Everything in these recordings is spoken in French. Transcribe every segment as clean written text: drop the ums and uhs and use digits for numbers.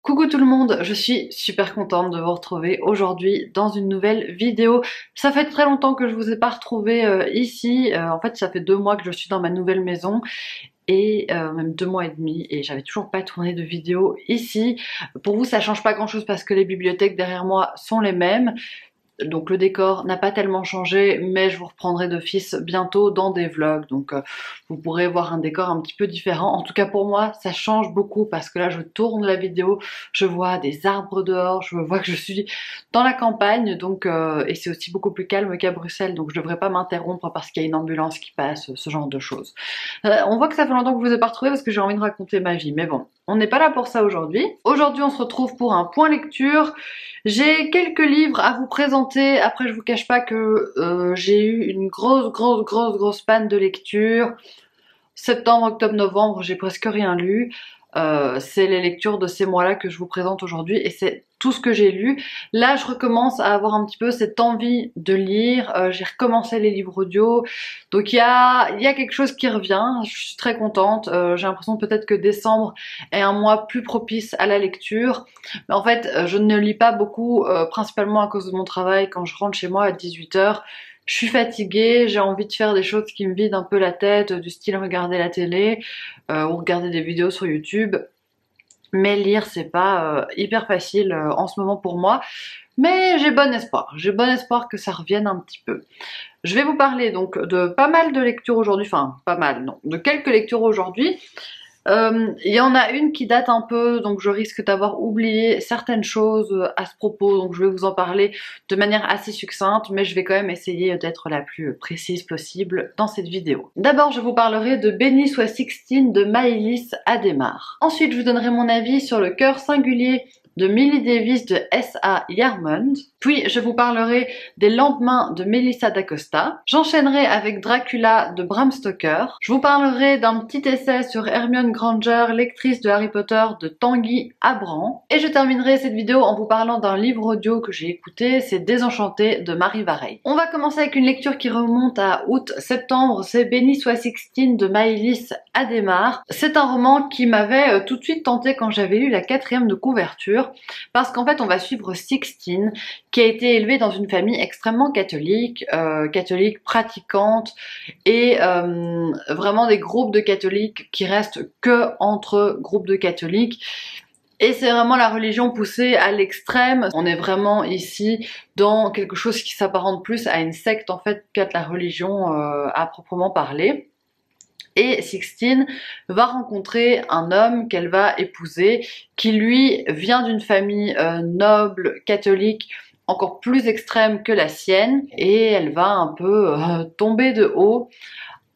Coucou tout le monde, je suis super contente de vous retrouver aujourd'hui dans une nouvelle vidéo. Ça fait très longtemps que je vous ai pas retrouvé ici, en fait ça fait 2 mois que je suis dans ma nouvelle maison et même 2 mois et demi et j'avais toujours pas tourné de vidéo ici. Pour vous ça change pas grand chose parce que les bibliothèques derrière moi sont les mêmes. Donc le décor n'a pas tellement changé, mais je vous reprendrai d'office bientôt dans des vlogs. Donc vous pourrez voir un décor un petit peu différent. En tout cas pour moi, ça change beaucoup parce que là je tourne la vidéo, je vois des arbres dehors, je vois que je suis dans la campagne, donc et c'est aussi beaucoup plus calme qu'à Bruxelles, donc je devrais pas m'interrompre parce qu'il y a une ambulance qui passe, ce genre de choses. On voit que ça fait longtemps que je vous ai pas retrouvé parce que j'ai envie de raconter ma vie, mais bon, on n'est pas là pour ça aujourd'hui. Aujourd'hui on se retrouve pour un point lecture. J'ai quelques livres à vous présenter. Après, je vous cache pas que j'ai eu une grosse panne de lecture. Septembre, octobre, novembre, j'ai presque rien lu. C'est les lectures de ces mois-là que je vous présente aujourd'hui et c'est tout ce que j'ai lu. Là, je recommence à avoir un petit peu cette envie de lire. J'ai recommencé les livres audio. Donc il y a quelque chose qui revient. Je suis très contente. J'ai l'impression peut-être que décembre est un mois plus propice à la lecture. Mais en fait, je ne lis pas beaucoup, principalement à cause de mon travail. Quand je rentre chez moi à 18 h, je suis fatiguée, j'ai envie de faire des choses qui me vident un peu la tête, du style regarder la télé ou regarder des vidéos sur YouTube. Mais lire, c'est pas hyper facile en ce moment pour moi. Mais j'ai bon espoir. J'ai bon espoir que ça revienne un petit peu. Je vais vous parler donc de pas mal de lectures aujourd'hui. Enfin, pas mal, non. De quelques lectures aujourd'hui. Il y en a une qui date un peu, donc je risque d'avoir oublié certaines choses à ce propos, donc je vais vous en parler de manière assez succincte, mais je vais quand même essayer d'être la plus précise possible dans cette vidéo. D'abord, je vous parlerai de Béni soit Sixtine de Maëlys Adhémar. Ensuite, je vous donnerai mon avis sur Le cœur singulier de Millie Davis de S.A. Yarmond. Puis je vous parlerai des Lendemains de Melissa d'Acosta. J'enchaînerai avec Dracula de Bram Stoker. Je vous parlerai d'un petit essai sur Hermione Granger, lectrice de Harry Potter de Tanguy Abran. Et je terminerai cette vidéo en vous parlant d'un livre audio que j'ai écouté, c'est Désenchanté de Marie Vareille. On va commencer avec une lecture qui remonte à août-septembre, c'est Béni soit Sixtine de Maëlys Adhémar. C'est un roman qui m'avait tout de suite tenté quand j'avais lu la 4e de couverture, parce qu'en fait on va suivre Sixtine, qui a été élevée dans une famille extrêmement catholique, catholique pratiquante, et vraiment des groupes de catholiques qui restent que entre groupes de catholiques. Et c'est vraiment la religion poussée à l'extrême. On est vraiment ici dans quelque chose qui s'apparente plus à une secte en fait qu'à de la religion à proprement parler. Et Sixtine va rencontrer un homme qu'elle va épouser, qui lui vient d'une famille noble, catholique, encore plus extrême que la sienne, et elle va un peu tomber de haut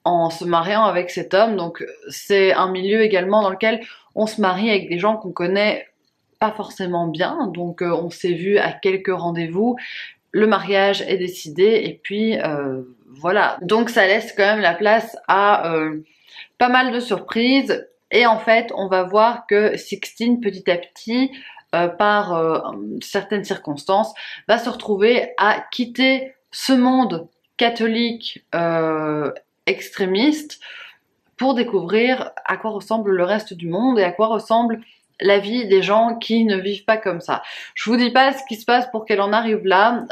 en se mariant avec cet homme. Donc c'est un milieu également dans lequel on se marie avec des gens qu'on connaît pas forcément bien, donc on s'est vu à quelques rendez-vous, le mariage est décidé et puis voilà. Donc ça laisse quand même la place à pas mal de surprises et en fait on va voir que Sixtine petit à petit par certaines circonstances va se retrouver à quitter ce monde catholique extrémiste pour découvrir à quoi ressemble le reste du monde et à quoi ressemble la vie des gens qui ne vivent pas comme ça. Je vous dis pas ce qui se passe pour qu'elle en arrive là.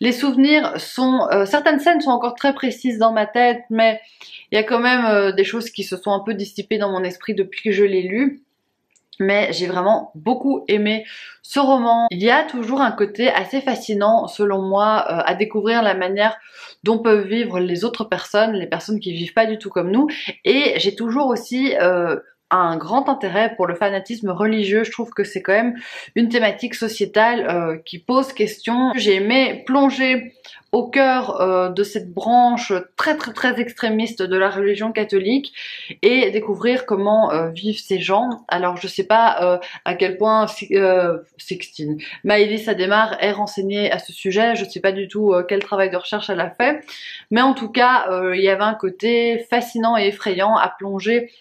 Les souvenirs sont... certaines scènes sont encore très précises dans ma tête, mais il y a quand même des choses qui se sont un peu dissipées dans mon esprit depuis que je l'ai lu. Mais j'ai vraiment beaucoup aimé ce roman. Il y a toujours un côté assez fascinant, selon moi, à découvrir la manière dont peuvent vivre les autres personnes, les personnes qui vivent pas du tout comme nous. Et j'ai toujours aussi un grand intérêt pour le fanatisme religieux. Je trouve que c'est quand même une thématique sociétale qui pose question. J'ai aimé plonger au cœur de cette branche très extrémiste de la religion catholique et découvrir comment vivent ces gens. Alors je sais pas à quel point Sixtine Maëlys Adhémar est renseignée à ce sujet, je sais pas du tout quel travail de recherche elle a fait, mais en tout cas il y avait un côté fascinant et effrayant à plonger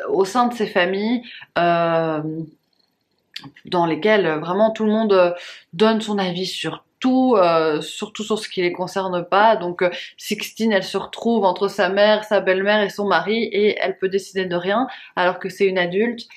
au sein de ces familles dans lesquelles vraiment tout le monde donne son avis sur tout, surtout sur ce qui les concerne pas. Donc Sixtine, elle se retrouve entre sa mère, sa belle-mère et son mari et elle peut décider de rien alors que c'est une adulte.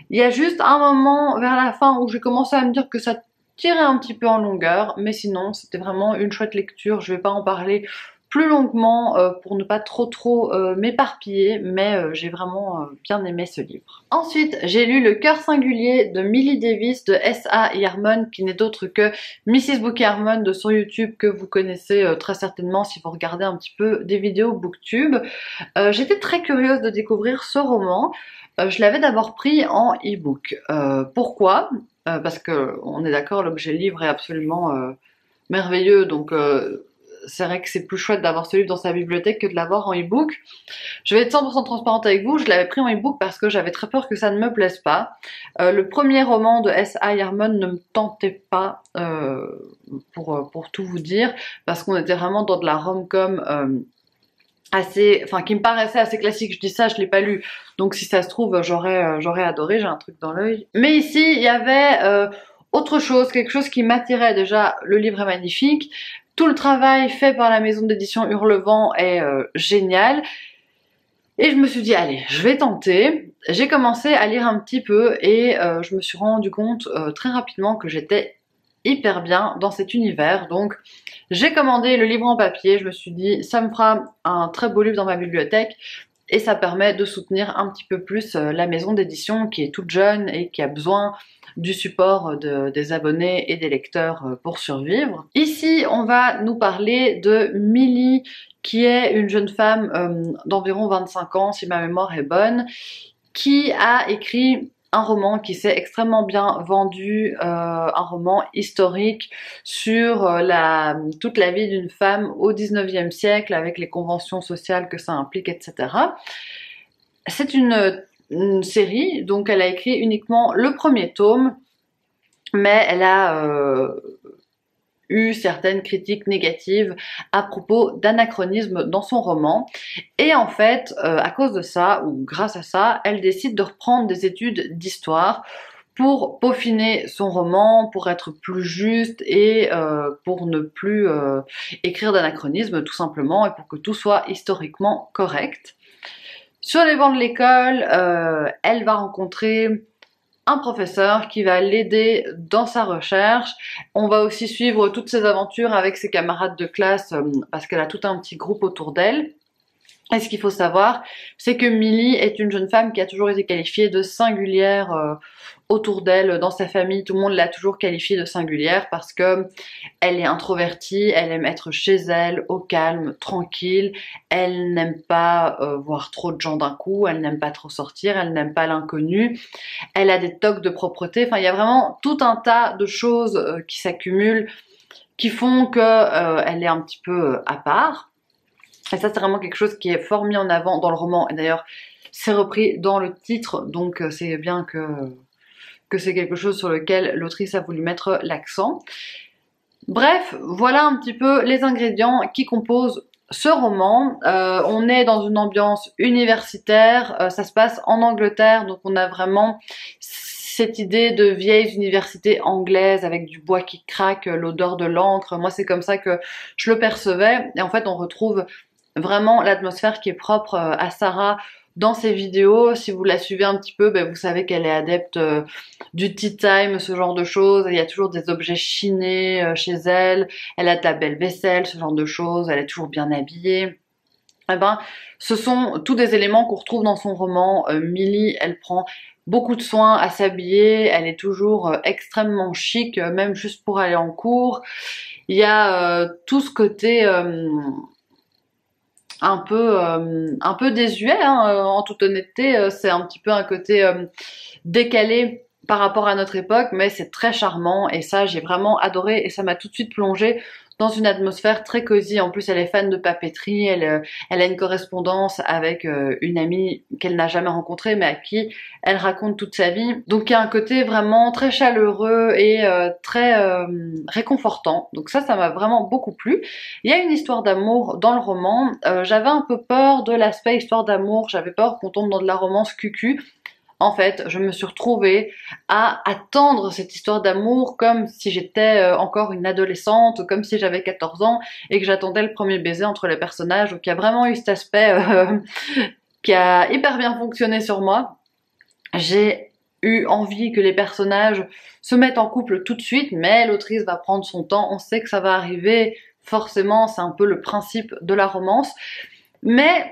Il y a juste un moment vers la fin où j'ai commencé à me dire que ça tirait un petit peu en longueur, mais sinon c'était vraiment une chouette lecture. Je vais pas en parler plus longuement pour ne pas trop m'éparpiller, mais j'ai vraiment bien aimé ce livre. Ensuite, j'ai lu Le cœur singulier de Millie Davis de S.A. Yarmon, qui n'est d'autre que Mrs. Book Yarmon de son YouTube, que vous connaissez très certainement si vous regardez un petit peu des vidéos booktube. J'étais très curieuse de découvrir ce roman. Je l'avais d'abord pris en e-book. Pourquoi? Parce que on est d'accord, l'objet livre est absolument merveilleux, donc c'est vrai que c'est plus chouette d'avoir ce livre dans sa bibliothèque que de l'avoir en e-book. Je vais être 100% transparente avec vous, je l'avais pris en e-book parce que j'avais très peur que ça ne me plaise pas. Le premier roman de S.A. Yarmon ne me tentait pas, pour tout vous dire, parce qu'on était vraiment dans de la rom-com qui me paraissait assez classique. Je dis ça, je l'ai pas lu, donc si ça se trouve j'aurais adoré, j'ai un truc dans l'œil. Mais ici il y avait autre chose, quelque chose qui m'attirait. Déjà, le livre est magnifique, tout le travail fait par la maison d'édition Hurlevent est génial, et je me suis dit allez, je vais tenter. J'ai commencé à lire un petit peu et je me suis rendu compte très rapidement que j'étais hyper bien dans cet univers. Donc j'ai commandé le livre en papier, je me suis dit ça me fera un très beau livre dans ma bibliothèque et ça permet de soutenir un petit peu plus la maison d'édition qui est toute jeune et qui a besoin du support des abonnés et des lecteurs pour survivre. Ici on va nous parler de Millie, qui est une jeune femme d'environ 25 ans si ma mémoire est bonne, qui a écrit un roman qui s'est extrêmement bien vendu, un roman historique sur toute la vie d'une femme au 19e siècle avec les conventions sociales que ça implique, etc. C'est une série, donc elle a écrit uniquement le premier tome, mais elle a eu certaines critiques négatives à propos d'anachronisme dans son roman. Et en fait, à cause de ça, ou grâce à ça, elle décide de reprendre des études d'histoire pour peaufiner son roman, pour être plus juste et pour ne plus écrire d'anachronisme tout simplement, et pour que tout soit historiquement correct. Sur les bancs de l'école, elle va rencontrer un professeur qui va l'aider dans sa recherche. On va aussi suivre toutes ses aventures avec ses camarades de classe parce qu'elle a tout un petit groupe autour d'elle. Et ce qu'il faut savoir, c'est que Millie est une jeune femme qui a toujours été qualifiée de singulière autour d'elle, dans sa famille. Tout le monde l'a toujours qualifiée de singulière parce que elle est introvertie, elle aime être chez elle, au calme, tranquille. Elle n'aime pas voir trop de gens d'un coup, elle n'aime pas trop sortir, elle n'aime pas l'inconnu. Elle a des tocs de propreté. Enfin, il y a vraiment tout un tas de choses qui s'accumulent, qui font que elle est un petit peu à part. Et ça, c'est vraiment quelque chose qui est fort mis en avant dans le roman. Et d'ailleurs, c'est repris dans le titre, donc c'est bien que c'est quelque chose sur lequel l'autrice a voulu mettre l'accent. Bref, voilà un petit peu les ingrédients qui composent ce roman. On est dans une ambiance universitaire, ça se passe en Angleterre, donc on a vraiment cette idée de vieilles universités anglaises avec du bois qui craque, l'odeur de l'encre. Moi, c'est comme ça que je le percevais. Et en fait, on retrouve vraiment l'atmosphère qui est propre à Sarah dans ses vidéos. Si vous la suivez un petit peu, vous savez qu'elle est adepte du tea time, ce genre de choses. Il y a toujours des objets chinés chez elle. Elle a de la belle vaisselle, ce genre de choses. Elle est toujours bien habillée. Eh ben, ce sont tous des éléments qu'on retrouve dans son roman. Millie, elle prend beaucoup de soin à s'habiller. Elle est toujours extrêmement chic, même juste pour aller en cours. Il y a tout ce côté un peu désuet, hein, en toute honnêteté. C'est un petit peu un côté décalé par rapport à notre époque, mais c'est très charmant et ça j'ai vraiment adoré et ça m'a tout de suite plongée dans une atmosphère très cosy. En plus elle est fan de papeterie, elle a une correspondance avec une amie qu'elle n'a jamais rencontrée mais à qui elle raconte toute sa vie. Donc il y a un côté vraiment très chaleureux et très réconfortant. Donc ça m'a vraiment beaucoup plu. Il y a une histoire d'amour dans le roman. J'avais un peu peur de l'aspect histoire d'amour, j'avais peur qu'on tombe dans de la romance cucu. En fait, je me suis retrouvée à attendre cette histoire d'amour comme si j'étais encore une adolescente, comme si j'avais 14 ans et que j'attendais le premier baiser entre les personnages. Donc il y a vraiment eu cet aspect qui a hyper bien fonctionné sur moi. J'ai eu envie que les personnages se mettent en couple tout de suite, mais l'autrice va prendre son temps, on sait que ça va arriver, forcément, c'est un peu le principe de la romance, mais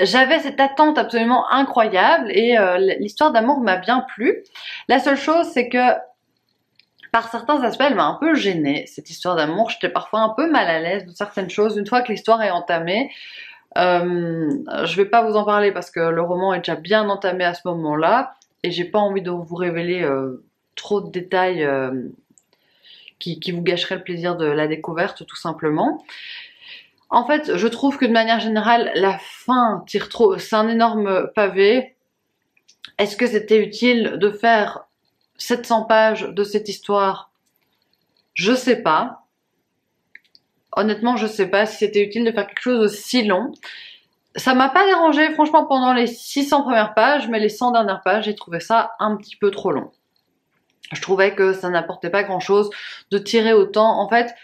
j'avais cette attente absolument incroyable et l'histoire d'amour m'a bien plu. La seule chose, c'est que par certains aspects, elle m'a un peu gênée, cette histoire d'amour. J'étais parfois un peu mal à l'aise de certaines choses. Une fois que l'histoire est entamée, je vais pas vous en parler parce que le roman est déjà bien entamé à ce moment-là et j'ai pas envie de vous révéler trop de détails qui vous gâcheraient le plaisir de la découverte, tout simplement. En fait, je trouve que de manière générale, la fin tire trop. C'est un énorme pavé. Est-ce que c'était utile de faire 700 pages de cette histoire? Je sais pas. Honnêtement, je sais pas si c'était utile de faire quelque chose de si long. Ça m'a pas dérangé, franchement, pendant les 600 premières pages, mais les 100 dernières pages, j'ai trouvé ça un petit peu trop long. Je trouvais que ça n'apportait pas grand-chose de tirer autant. En fait,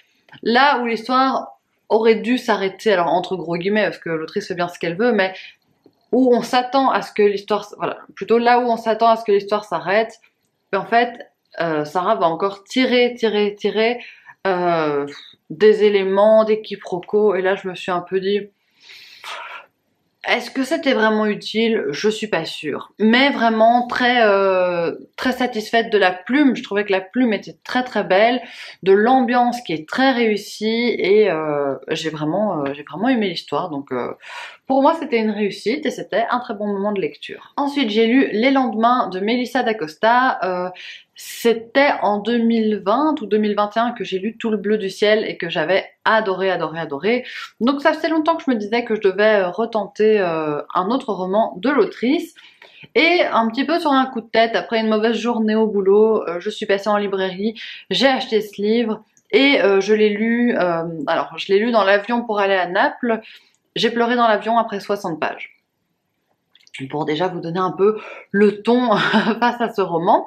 là où l'histoire aurait dû s'arrêter, alors entre gros guillemets, parce que l'autrice fait bien ce qu'elle veut, mais où on s'attend à ce que l'histoire, voilà, plutôt là où on s'attend à ce que l'histoire s'arrête, en fait, Sarah va encore tirer des éléments, des quiproquos, et là je me suis un peu dit, est-ce que c'était vraiment utile? Je suis pas sûre. Mais vraiment très satisfaite de la plume. Je trouvais que la plume était très très belle, de l'ambiance qui est très réussie et j'ai vraiment aimé l'histoire. Donc pour moi c'était une réussite et c'était un très bon moment de lecture. Ensuite j'ai lu Les Lendemains de Melissa d'Acosta. C'était en 2020 ou 2021 que j'ai lu Tout le bleu du ciel et que j'avais adoré. Donc ça faisait longtemps que je me disais que je devais retenter un autre roman de l'autrice. Et un petit peu sur un coup de tête, après une mauvaise journée au boulot, je suis passée en librairie, j'ai acheté ce livre et je l'ai lu, alors je l'ai lu dans l'avion pour aller à Naples. J'ai pleuré dans l'avion après 60 pages. Pour déjà vous donner un peu le ton face à ce roman.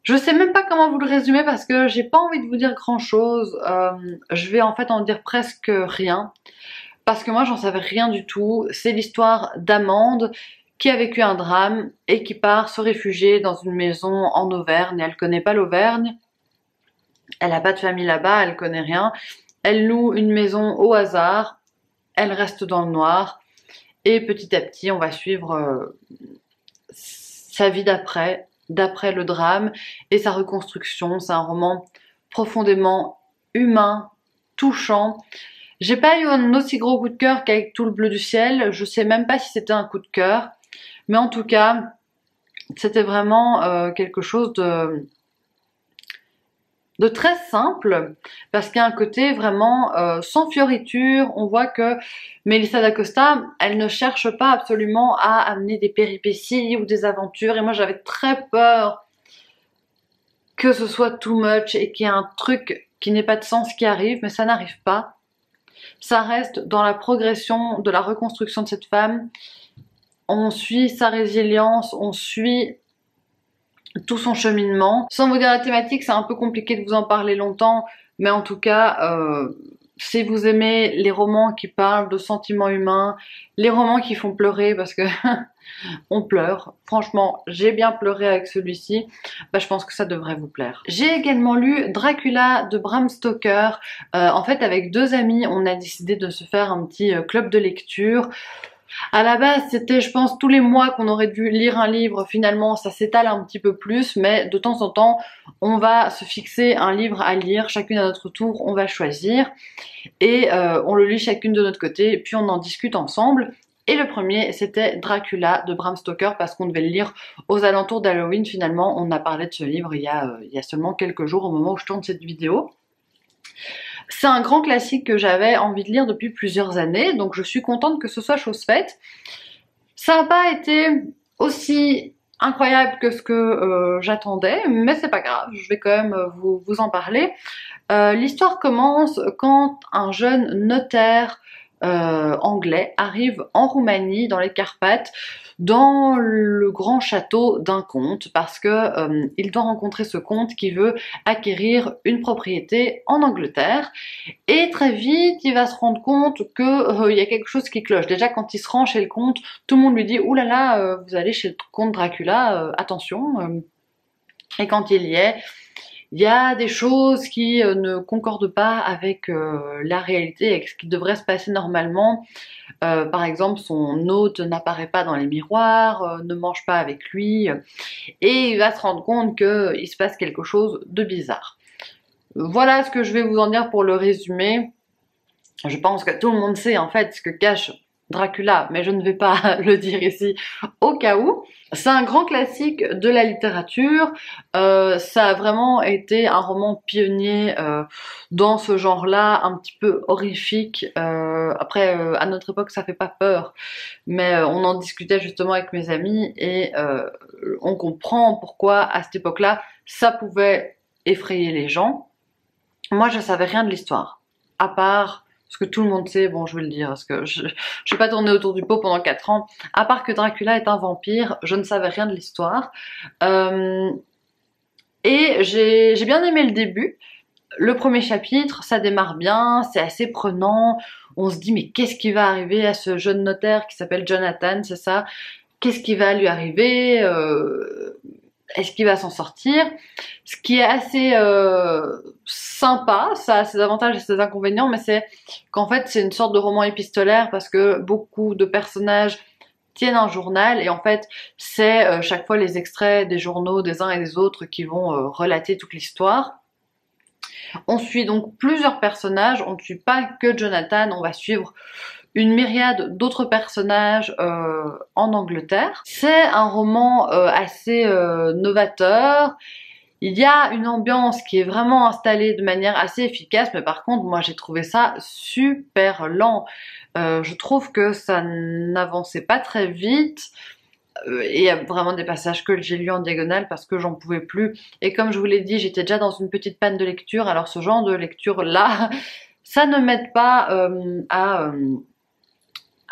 Je sais même pas comment vous le résumer parce que j'ai pas envie de vous dire grand chose. Je vais en fait en dire presque rien. Parce que moi j'en savais rien du tout. C'est l'histoire d'Amande qui a vécu un drame et qui part se réfugier dans une maison en Auvergne. Elle connaît pas l'Auvergne. Elle a pas de famille là-bas, elle connaît rien. Elle loue une maison au hasard. Elle reste dans le noir. Et petit à petit on va suivre sa vie d'après le drame et sa reconstruction. C'est un roman profondément humain, touchant. J'ai pas eu un aussi gros coup de cœur qu'avec Tout le bleu du ciel. Je sais même pas si c'était un coup de cœur, mais en tout cas, c'était vraiment quelque chose de très simple, parce qu'il y a un côté vraiment sans fioriture. On voit que Melissa d'Acosta, elle ne cherche pas absolument à amener des péripéties ou des aventures, et moi j'avais très peur que ce soit too much et qu'il y ait un truc qui n'ait pas de sens qui arrive, mais ça n'arrive pas. Ça reste dans la progression de la reconstruction de cette femme. On suit sa résilience, on suit tout son cheminement. Sans vous dire la thématique, c'est un peu compliqué de vous en parler longtemps, mais en tout cas, si vous aimez les romans qui parlent de sentiments humains, les romans qui font pleurer, parce que on pleure, franchement, j'ai bien pleuré avec celui-ci, bah, je pense que ça devrait vous plaire. J'ai également lu Dracula de Bram Stoker. En fait, avec deux amis, on a décidé de se faire un petit club de lecture. À la base, c'était, je pense, tous les mois qu'on aurait dû lire un livre. Finalement, ça s'étale un petit peu plus, mais de temps en temps, on va se fixer un livre à lire, chacune à notre tour, on va choisir, et on le lit chacune de notre côté, puis on en discute ensemble. Et le premier, c'était Dracula de Bram Stoker, parce qu'on devait le lire aux alentours d'Halloween. Finalement, on a parlé de ce livre il y a seulement quelques jours, au moment où je tourne cette vidéo. C'est un grand classique que j'avais envie de lire depuis plusieurs années, donc je suis contente que ce soit chose faite. Ça n'a pas été aussi incroyable que ce que j'attendais, mais c'est pas grave, je vais quand même vous en parler. L'histoire commence quand un jeune notaire anglais arrive en Roumanie, dans les Carpates, dans le grand château d'un comte, parce que il doit rencontrer ce comte qui veut acquérir une propriété en Angleterre. Et très vite, il va se rendre compte que il y a quelque chose qui cloche. Déjà, quand il se rend chez le comte, tout le monde lui dit « Ouh là là, vous allez chez le comte Dracula, attention ». Et quand il y est, il y a des choses qui ne concordent pas avec la réalité, avec ce qui devrait se passer normalement. Par exemple, son hôte n'apparaît pas dans les miroirs, ne mange pas avec lui, et il va se rendre compte qu'il se passe quelque chose de bizarre. Voilà ce que je vais vous en dire pour le résumé. Je pense que tout le monde sait en fait ce que cache Dracula, mais je ne vais pas le dire ici au cas où. C'est un grand classique de la littérature, ça a vraiment été un roman pionnier dans ce genre-là, un petit peu horrifique. Après, à notre époque, ça fait pas peur, mais on en discutait justement avec mes amis et on comprend pourquoi à cette époque-là, ça pouvait effrayer les gens. Moi, je savais rien de l'histoire, à part ce que tout le monde sait, bon je vais le dire, parce que je vais pas tourner autour du pot pendant 4 ans, à part que Dracula est un vampire, je ne savais rien de l'histoire. Et j'ai bien aimé le début. Le premier chapitre, ça démarre bien, c'est assez prenant, on se dit mais qu'est-ce qui va arriver à ce jeune notaire qui s'appelle Jonathan, c'est ça? Qu'est-ce qui va lui arriver? Est-ce qu'il va s'en sortir? Ce qui est assez sympa, ça a ses avantages et ses inconvénients, mais c'est qu'en fait c'est une sorte de roman épistolaire parce que beaucoup de personnages tiennent un journal et en fait c'est chaque fois les extraits des journaux des uns et des autres qui vont relater toute l'histoire. On suit donc plusieurs personnages, on ne suit pas que Jonathan, on va suivre une myriade d'autres personnages en Angleterre. C'est un roman assez novateur. Il y a une ambiance qui est vraiment installée de manière assez efficace, mais par contre, moi j'ai trouvé ça super lent. Je trouve que ça n'avançait pas très vite. Et il y a vraiment des passages que j'ai lus en diagonale parce que j'en pouvais plus. Et comme je vous l'ai dit, j'étais déjà dans une petite panne de lecture. Alors ce genre de lecture-là, ça ne m'aide pas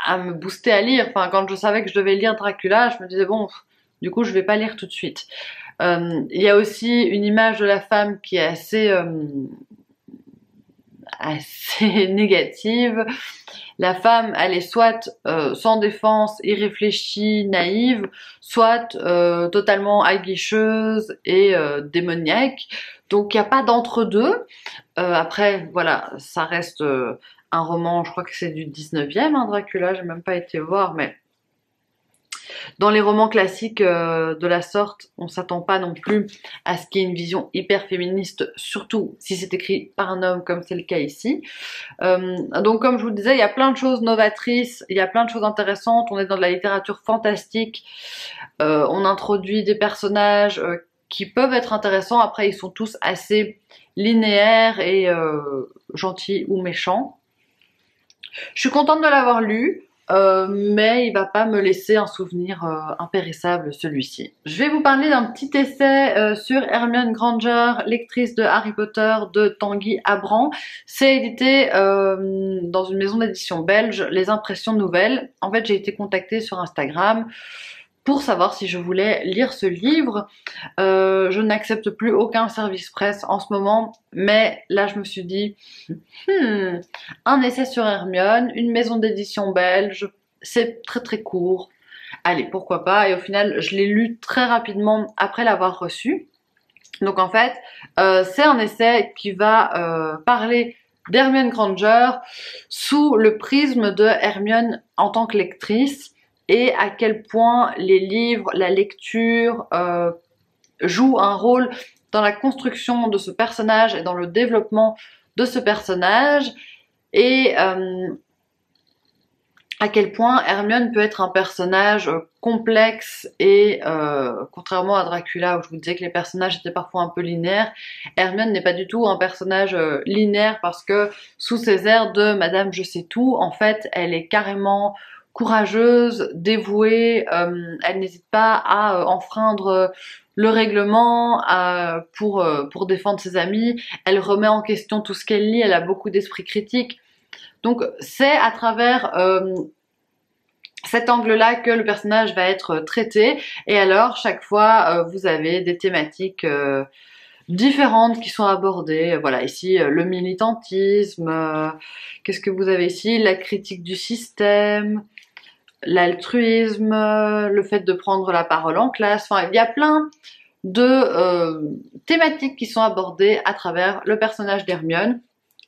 à me booster à lire. Enfin, quand je savais que je devais lire Dracula, je me disais bon, du coup, je vais pas lire tout de suite. Il y a aussi une image de la femme qui est assez négative. La femme, elle est soit sans défense, irréfléchie, naïve, soit totalement aguicheuse et démoniaque. Donc il n'y a pas d'entre-deux. Après, voilà, ça reste un roman, je crois que c'est du 19e, hein, Dracula, j'ai même pas été voir, mais dans les romans classiques de la sorte, on s'attend pas non plus à ce qu'il y ait une vision hyper féministe, surtout si c'est écrit par un homme comme c'est le cas ici. Donc comme je vous le disais, il y a plein de choses novatrices, il y a plein de choses intéressantes, on est dans de la littérature fantastique, on introduit des personnages qui peuvent être intéressants, après ils sont tous assez linéaires et gentils ou méchants. Je suis contente de l'avoir lu. Mais il va pas me laisser un souvenir impérissable celui-ci. Je vais vous parler d'un petit essai sur Hermione Granger, lectrice de Harry Potter de Tanguy Abran. C'est édité dans une maison d'édition belge, Les Impressions Nouvelles. En fait, j'ai été contactée sur Instagram pour savoir si je voulais lire ce livre. Je n'accepte plus aucun service presse en ce moment, mais là je me suis dit, un essai sur Hermione, une maison d'édition belge, c'est très très court. Allez, pourquoi pas, et au final je l'ai lu très rapidement après l'avoir reçu. Donc en fait, c'est un essai qui va parler d'Hermione Granger sous le prisme de Hermione en tant que lectrice, et à quel point les livres, la lecture jouent un rôle dans la construction de ce personnage et dans le développement de ce personnage, et à quel point Hermione peut être un personnage complexe et contrairement à Dracula où je vous disais que les personnages étaient parfois un peu linéaires, Hermione n'est pas du tout un personnage linéaire parce que sous ses airs de Madame je sais tout, en fait elle est carrément courageuse, dévouée, elle n'hésite pas à enfreindre le règlement pour défendre ses amis, elle remet en question tout ce qu'elle lit, elle a beaucoup d'esprit critique. Donc c'est à travers cet angle-là que le personnage va être traité. Et alors chaque fois vous avez des thématiques différentes qui sont abordées. Voilà, ici le militantisme, qu'est-ce que vous avez ici? La critique du système, l'altruisme, le fait de prendre la parole en classe. Enfin, il y a plein de thématiques qui sont abordées à travers le personnage d'Hermione.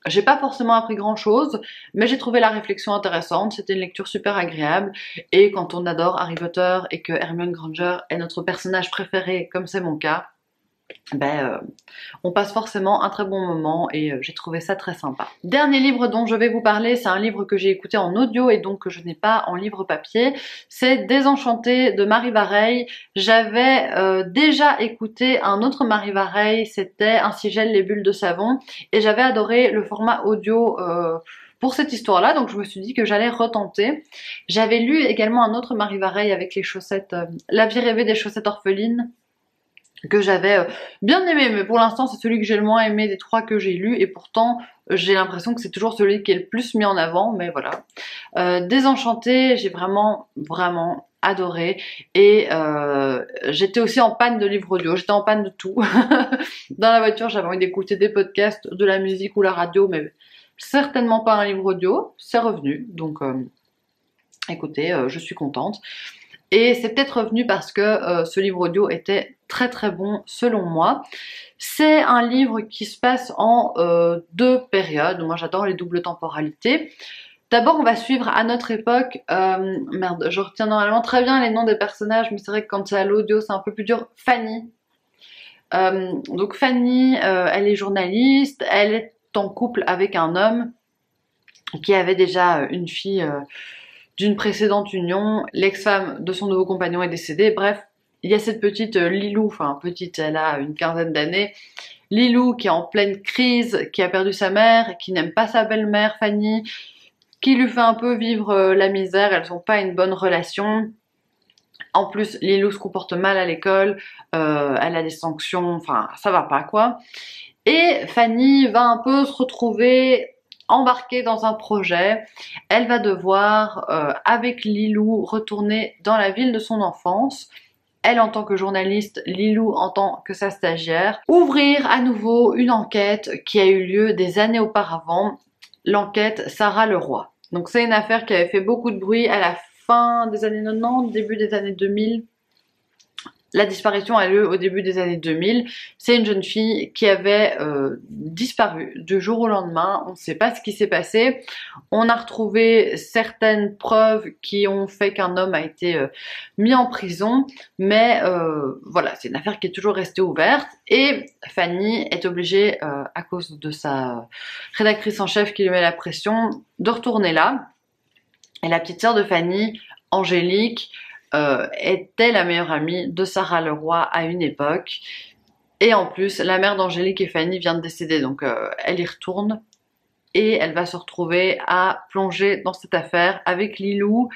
J'ai pas forcément appris grand chose, mais j'ai trouvé la réflexion intéressante, c'était une lecture super agréable, et quand on adore Harry Potter et que Hermione Granger est notre personnage préféré, comme c'est mon cas, on passe forcément un très bon moment et j'ai trouvé ça très sympa. Dernier livre dont je vais vous parler, c'est un livre que j'ai écouté en audio et donc que je n'ai pas en livre papier, c'est Désenchanté de Marie Vareille. J'avais déjà écouté un autre Marie Vareille, c'était Ainsi gèlent les bulles de savon, et j'avais adoré le format audio pour cette histoire-là, donc je me suis dit que j'allais retenter. J'avais lu également un autre Marie Vareille avec les chaussettes, La vie rêvée des chaussettes orphelines, que j'avais bien aimé, mais pour l'instant c'est celui que j'ai le moins aimé des trois que j'ai lus, et pourtant j'ai l'impression que c'est toujours celui qui est le plus mis en avant, mais voilà. Désenchanté, j'ai vraiment adoré, et j'étais aussi en panne de livres audio, j'étais en panne de tout. Dans la voiture j'avais envie d'écouter des podcasts, de la musique ou la radio, mais certainement pas un livre audio. C'est revenu, donc écoutez, je suis contente. Et c'est peut-être revenu parce que ce livre audio était très bon selon moi. C'est un livre qui se passe en deux périodes. Moi j'adore les doubles temporalités. D'abord on va suivre à notre époque, merde, je retiens normalement très bien les noms des personnages, mais c'est vrai que quand c'est à l'audio c'est un peu plus dur. Fanny. Donc Fanny, elle est journaliste, elle est en couple avec un homme qui avait déjà une fille d'une précédente union. L'ex-femme de son nouveau compagnon est décédée. Bref, il y a cette petite Lilou, enfin petite, elle a une quinzaine d'années, Lilou qui est en pleine crise, qui a perdu sa mère, qui n'aime pas sa belle-mère Fanny, qui lui fait un peu vivre la misère. Elles n'ont pas une bonne relation. En plus, Lilou se comporte mal à l'école, elle a des sanctions, enfin ça va pas quoi. Et Fanny va un peu se retrouver embarquée dans un projet. Elle va devoir, avec Lilou, retourner dans la ville de son enfance. Elle en tant que journaliste, Lilou en tant que sa stagiaire. Ouvrir à nouveau une enquête qui a eu lieu des années auparavant. L'enquête Sarah Leroy. Donc c'est une affaire qui avait fait beaucoup de bruit à la fin des années 90, début des années 2000. La disparition a lieu au début des années 2000. C'est une jeune fille qui avait disparu du jour au lendemain. On ne sait pas ce qui s'est passé. On a retrouvé certaines preuves qui ont fait qu'un homme a été mis en prison. Mais voilà, c'est une affaire qui est toujours restée ouverte. Et Fanny est obligée, à cause de sa rédactrice en chef qui lui met la pression, de retourner là. Et la petite sœur de Fanny, Angélique, était la meilleure amie de Sarah Leroy à une époque. Et en plus, la mère d'Angélique et Fanny vient de décéder, donc elle y retourne. Et elle va se retrouver à plonger dans cette affaire avec Lilou,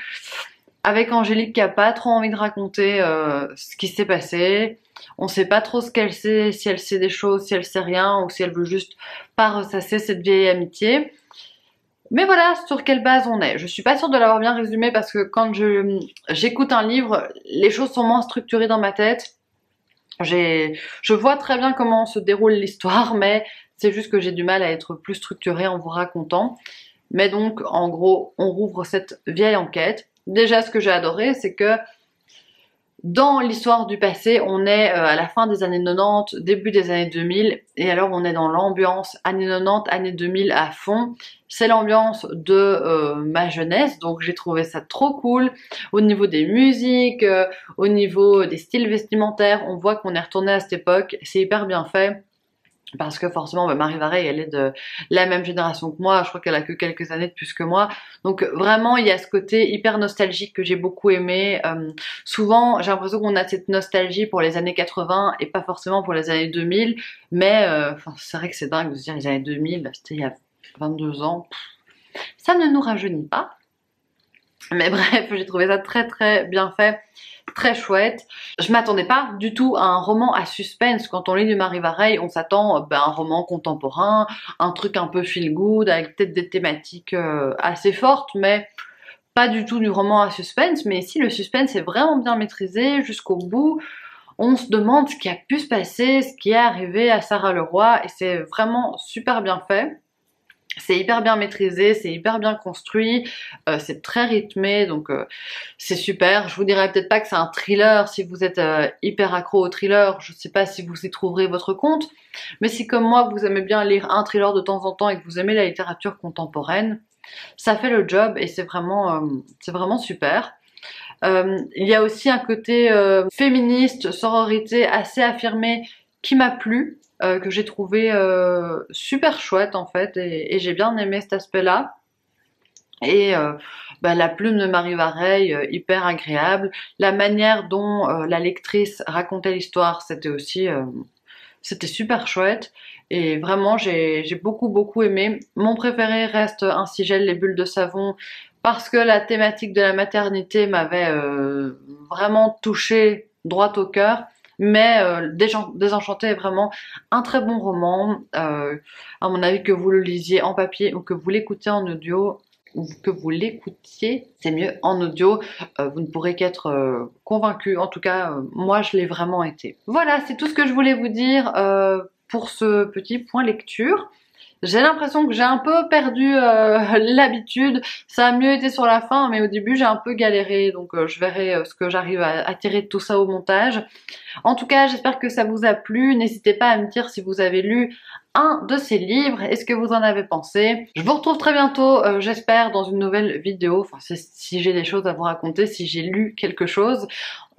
avec Angélique qui a pas trop envie de raconter ce qui s'est passé. On sait pas trop ce qu'elle sait, si elle sait des choses, si elle sait rien, ou si elle veut juste pas ressasser cette vieille amitié. Mais voilà sur quelle base on est. Je suis pas sûre de l'avoir bien résumé parce que quand j'écoute un livre, les choses sont moins structurées dans ma tête. Je vois très bien comment se déroule l'histoire, mais c'est juste que j'ai du mal à être plus structurée en vous racontant. Mais donc, en gros, on rouvre cette vieille enquête. Déjà, ce que j'ai adoré, c'est que dans l'histoire du passé, on est à la fin des années 90, début des années 2000, et alors on est dans l'ambiance années 90, années 2000 à fond. C'est l'ambiance de ma jeunesse, donc j'ai trouvé ça trop cool. Au niveau des musiques, au niveau des styles vestimentaires, on voit qu'on est retourné à cette époque, c'est hyper bien fait. Parce que forcément, Marie Vareille, elle est de la même génération que moi, je crois qu'elle a que quelques années de plus que moi. Donc vraiment, il y a ce côté hyper nostalgique que j'ai beaucoup aimé. Souvent, j'ai l'impression qu'on a cette nostalgie pour les années 80 et pas forcément pour les années 2000. Mais c'est vrai que c'est dingue de se dire les années 2000, c'était il y a 22 ans. Ça ne nous rajeunit pas. Mais bref, j'ai trouvé ça très très bien fait, très chouette. Je m'attendais pas du tout à un roman à suspense. Quand on lit du Marie Varey, on s'attend à un roman contemporain, un truc un peu feel good, avec peut-être des thématiques assez fortes, mais pas du tout du roman à suspense. Mais ici, le suspense est vraiment bien maîtrisé jusqu'au bout. On se demande ce qui a pu se passer, ce qui est arrivé à Sarah Leroy, et c'est vraiment super bien fait. C'est hyper bien maîtrisé, c'est hyper bien construit, c'est très rythmé, donc c'est super. Je vous dirais peut-être pas que c'est un thriller si vous êtes hyper accro au thriller, je sais pas si vous y trouverez votre compte, mais si comme moi vous aimez bien lire un thriller de temps en temps et que vous aimez la littérature contemporaine, ça fait le job et c'est vraiment super. Il y a aussi un côté féministe, sororité assez affirmé qui m'a plu, que j'ai trouvé super chouette en fait, et j'ai bien aimé cet aspect-là. Et la plume de Marie Varey, hyper agréable. La manière dont la lectrice racontait l'histoire, c'était super chouette. Et vraiment, j'ai beaucoup aimé. Mon préféré reste Un sigel, les bulles de savon, parce que la thématique de la maternité m'avait vraiment touchée droit au cœur. Mais Désenchanté est vraiment un très bon roman. À mon avis, que vous le lisiez en papier ou que vous l'écoutez en audio, ou que vous l'écoutiez, c'est mieux en audio, vous ne pourrez qu'être convaincu. En tout cas, moi je l'ai vraiment été. Voilà, c'est tout ce que je voulais vous dire pour ce petit point lecture. J'ai l'impression que j'ai un peu perdu l'habitude. Ça a mieux été sur la fin, mais au début j'ai un peu galéré, donc je verrai ce que j'arrive à tirer de tout ça au montage. En tout cas, j'espère que ça vous a plu. N'hésitez pas à me dire si vous avez lu un de ces livres et ce que vous en avez pensé. Je vous retrouve très bientôt, j'espère, dans une nouvelle vidéo. Enfin, si j'ai des choses à vous raconter, si j'ai lu quelque chose.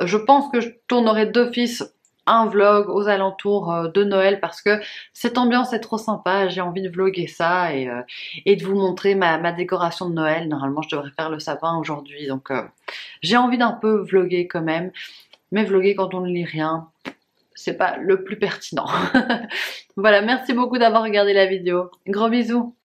Je pense que je tournerai d'office un vlog aux alentours de Noël parce que cette ambiance est trop sympa, j'ai envie de vlogger ça et de vous montrer ma décoration de Noël. Normalement je devrais faire le sapin aujourd'hui, donc j'ai envie d'un peu vlogger quand même, mais vlogger quand on ne lit rien, c'est pas le plus pertinent. Voilà, merci beaucoup d'avoir regardé la vidéo, gros bisous.